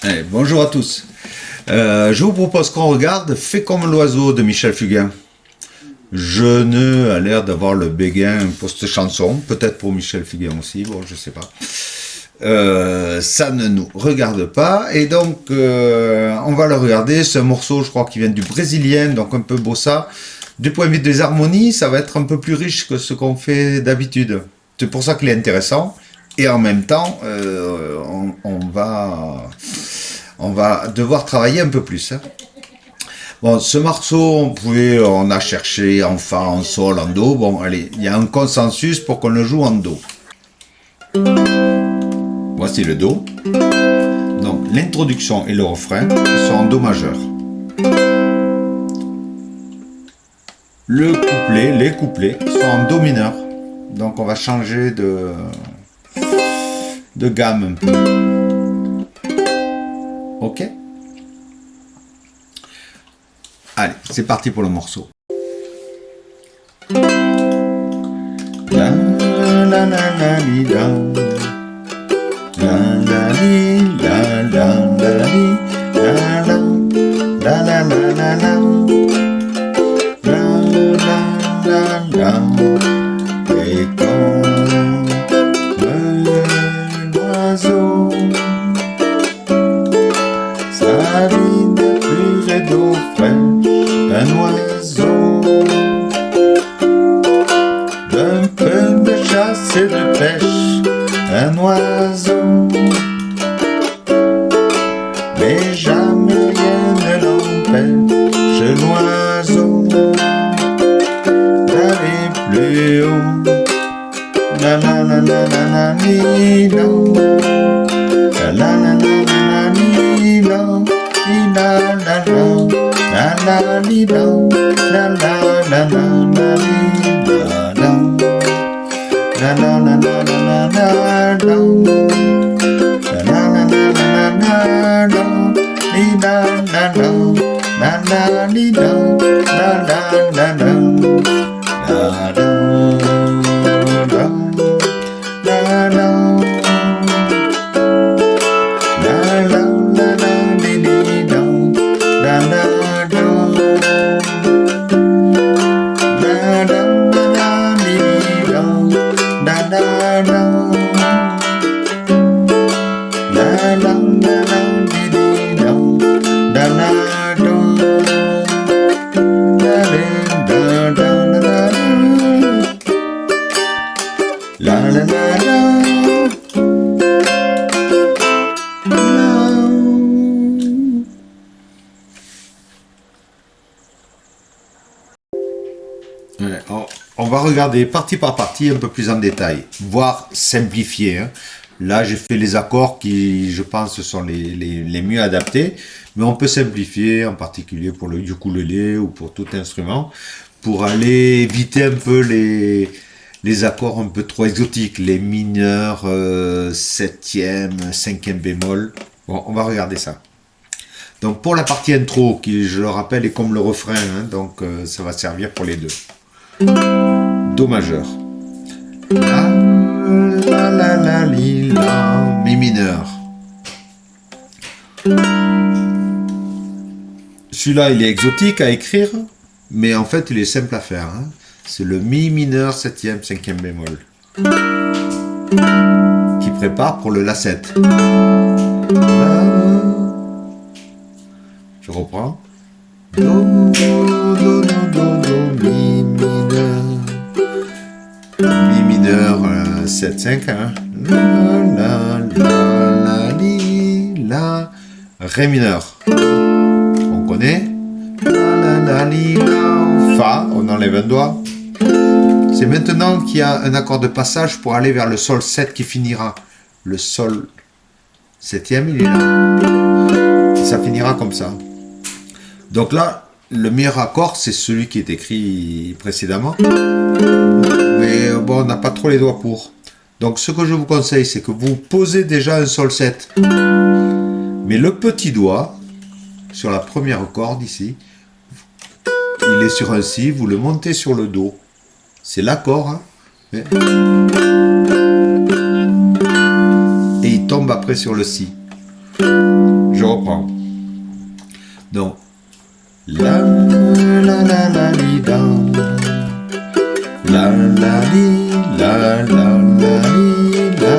Allez, bonjour à tous. Je vous propose qu'on regarde Fais comme l'oiseau de Michel Fugain. Jeune a l'air d'avoir le béguin pour cette chanson, peut-être pour Michel Fugain aussi, bon je sais pas. Ça ne nous regarde pas et donc on va le regarder. C'est un morceau, je crois, qui vient du brésilien, donc un peu bossa. Du point de vue des harmonies, ça va être un peu plus riche que ce qu'on fait d'habitude. C'est pour ça qu'il est intéressant. Et en même temps, on va devoir travailler un peu plus. Hein. Bon, ce morceau, on a cherché en fa, en sol, en do. Bon, allez, il y a un consensus pour qu'on le joue en do. Voici le do. Donc, l'introduction et le refrain sont en do majeur. Les couplets sont en do mineur. Donc, on va changer de gamme un peu. Ok? Allez, c'est parti pour le morceau. La la la la li, la la la li, la la la li, la la la la la la la la la. Et comme un oiseau, sa vie de pure et d'eau fraîche, un oiseau, d'un peu de chasse et de pêche, un oiseau, mais jamais rien ne l'empêche, l'oiseau, d'aller plus haut. La la la la la la li, la la la la la li, la la la la la li, la la la la la li, la la la la la la la la la li, la la li, la la la la. On va regarder partie par partie un peu plus en détail, voire simplifier. Hein. Là, j'ai fait les accords qui, je pense, sont les mieux adaptés, mais on peut simplifier, en particulier pour le ukulélé ou pour tout instrument, pour aller éviter un peu les accords un peu trop exotiques, les mineurs, septième, cinquième bémol. Bon, on va regarder ça. Donc, pour la partie intro, qui, je le rappelle, est comme le refrain, hein, donc ça va servir pour les deux. Do majeur. La la la la li la. Mi mineur. Celui-là, il est exotique à écrire, mais en fait, il est simple à faire. Hein. C'est le mi mineur, septième, cinquième bémol. Qui prépare pour le la 7. Je reprends. Do, do, do, do, do, mi mineur. Mi mineur, 7, 5, 1. La, la, la, li, la. Ré mineur. On connaît. La, la, la, li, la. Fa, on enlève un doigt. C'est maintenant qu'il y a un accord de passage pour aller vers le sol 7 qui finira. Le sol septième, il est là. Et ça finira comme ça. Donc là, le meilleur accord, c'est celui qui est écrit précédemment. Mais bon, on n'a pas trop les doigts pour. Donc ce que je vous conseille, c'est que vous posez déjà un sol 7. Mais le petit doigt, sur la première corde ici, il est sur un si, vous le montez sur le do. C'est l'accord. Hein. Et il tombe après sur le si. Je reprends. Donc, la la la la li da, la la li la la la li la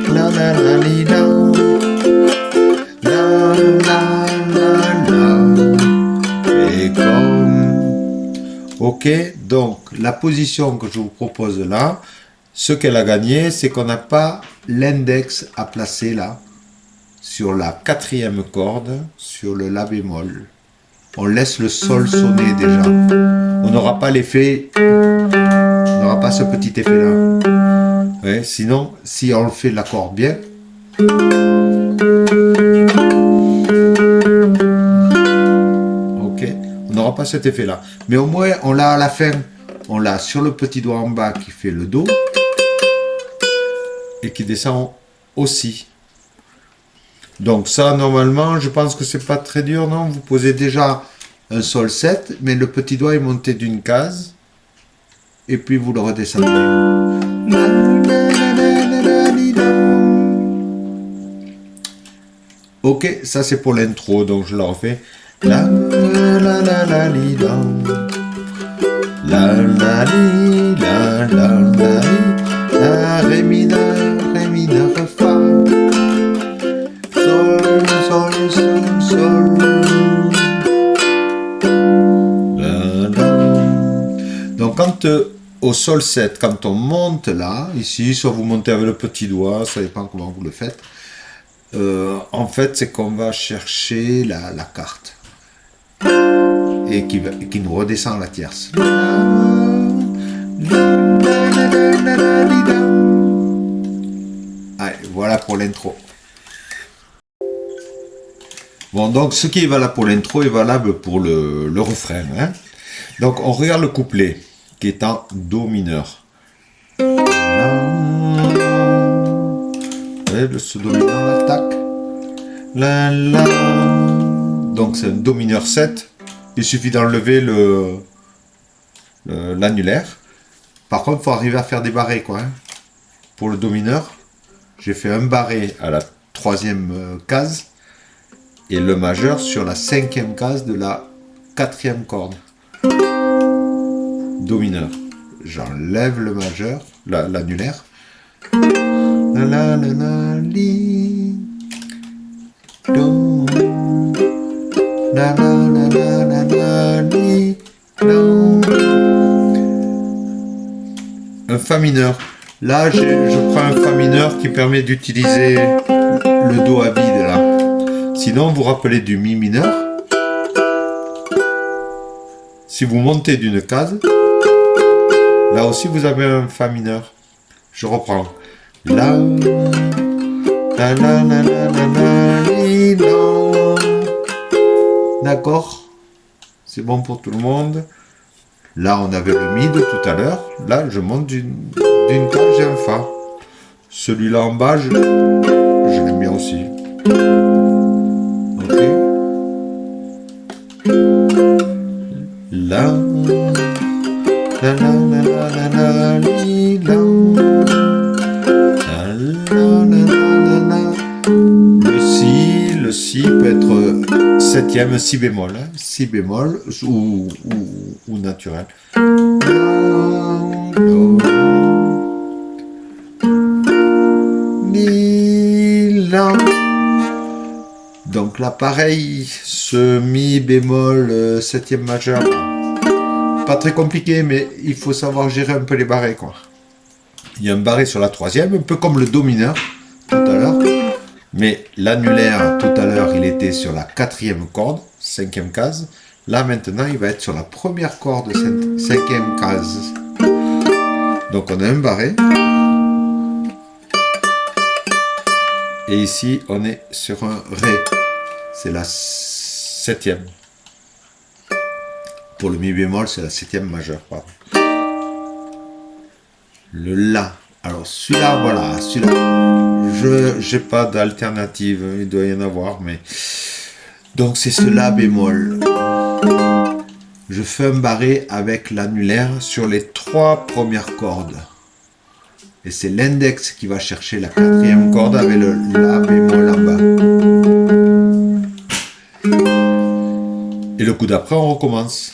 la la la li da, la la la la. Et comme. Ok, donc la position que je vous propose là, ce qu'elle a gagné, c'est qu'on n'a pas l'index à placer là, sur la quatrième corde, sur le la bémol. On laisse le sol sonner déjà. On n'aura pas l'effet, on n'aura pas ce petit effet là. Ouais, sinon, si on le fait l'accord bien, ok, on n'aura pas cet effet là. Mais au moins, on l'a à la fin. On l'a sur le petit doigt en bas qui fait le do et qui descend aussi. Donc ça, normalement, je pense que c'est pas très dur, non? Vous posez déjà un sol 7, mais le petit doigt est monté d'une case, et puis vous le redescendez. Ok, ça c'est pour l'intro, donc je le refais. La la la la li la. La la li la la la li. La ré mineur fa. Sol sol sol sol. La, la. Donc quand au sol 7, quand on monte là, ici, soit vous montez avec le petit doigt, ça dépend comment vous le faites. En fait, c'est qu'on va chercher la carte et qui nous redescend la tierce. Allez, voilà pour l'intro. Bon, donc ce qui est valable pour l'intro est valable pour le refrain. Hein. Donc on regarde le couplet qui est en do mineur. Ce do mineur l'attaque. La, la. Donc c'est un do mineur 7. Il suffit d'enlever l'annulaire. Par contre, il faut arriver à faire des barrés, quoi. Hein. Pour le do mineur, j'ai fait un barré à la troisième case et le majeur sur la cinquième case de la quatrième corde. Do mineur. J'enlève le majeur, l'annulaire. La la la la li do la la la la la la li do. Un fa mineur. Là, je prends un fa mineur qui permet d'utiliser le do à vide là. Sinon, vous vous rappelez du mi mineur. Si vous montez d'une case, là aussi vous avez un fa mineur. Je reprends. La la la la la la li, la. D'accord? C'est bon pour tout le monde. Là, on avait le mi de tout à l'heure. Là, je monte d'une case, j'ai un fa. Celui-là en bas, je l'aime bien aussi. Ok. La la la la la la li, la. Le si peut être septième, si bémol, hein, si bémol ou naturel. Donc là pareil, ce mi bémol septième majeur, pas très compliqué, mais il faut savoir gérer un peu les barrés, quoi. Il y a un barré sur la troisième, un peu comme le do mineur tout à l'heure. Mais l'annulaire, tout à l'heure, il était sur la quatrième corde, cinquième case. Là, maintenant, il va être sur la première corde, cinquième case. Donc, on a un barré. Et ici, on est sur un ré. C'est la septième. Pour le mi bémol, c'est la septième majeure, pardon. Le la. Alors, celui-là, voilà, celui-là. Je n'ai pas d'alternative, il doit y en avoir, mais... Donc c'est ce la bémol. Je fais un barré avec l'annulaire sur les trois premières cordes. Et c'est l'index qui va chercher la quatrième corde avec le la bémol en bas. Et le coup d'après, on recommence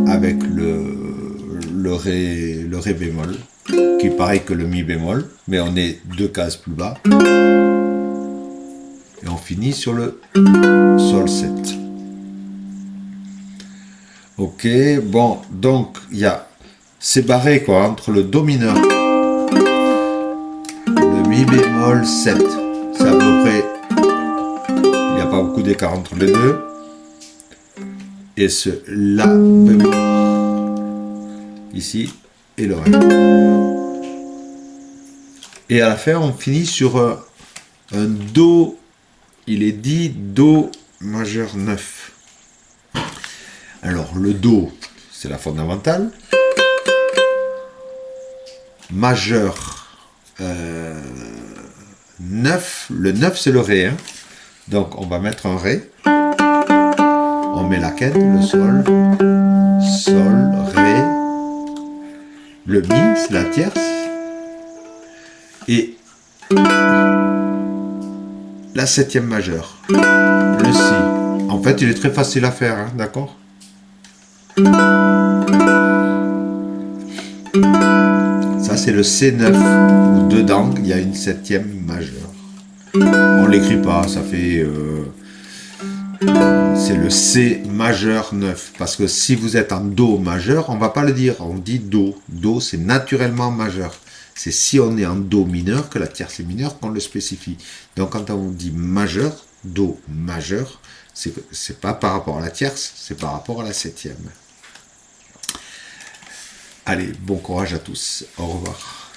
avec le ré bémol, qui est pareil que le mi bémol, mais on est 2 cases plus bas. Et on finit sur le sol 7. Ok, bon, donc il y a c'est barré quoi entre le do mineur, le mi bémol 7. C'est à peu près, il n'y a pas beaucoup d'écart entre les deux. Et ce la bémol ici et le ré. Et à la fin, on finit sur un do. Il est dit do majeur 9. Alors le do, c'est la fondamentale. Majeur 9, le 9 c'est le ré. Hein. Donc on va mettre un ré. On met la quinte, le sol, sol, ré. Le mi, c'est la tierce. Et la septième majeure, le si. En fait, il est très facile à faire, hein, d'accord? Ça, c'est le C9, où dedans, il y a une septième majeure. On l'écrit pas, ça fait... c'est le C majeur 9. Parce que si vous êtes en Do majeur, on va pas le dire, on dit Do. Do, c'est naturellement majeur. C'est si on est en Do mineur, que la tierce est mineure, qu'on le spécifie. Donc quand on dit majeur, Do majeur, c'est pas par rapport à la tierce, c'est par rapport à la septième. Allez, bon courage à tous. Au revoir.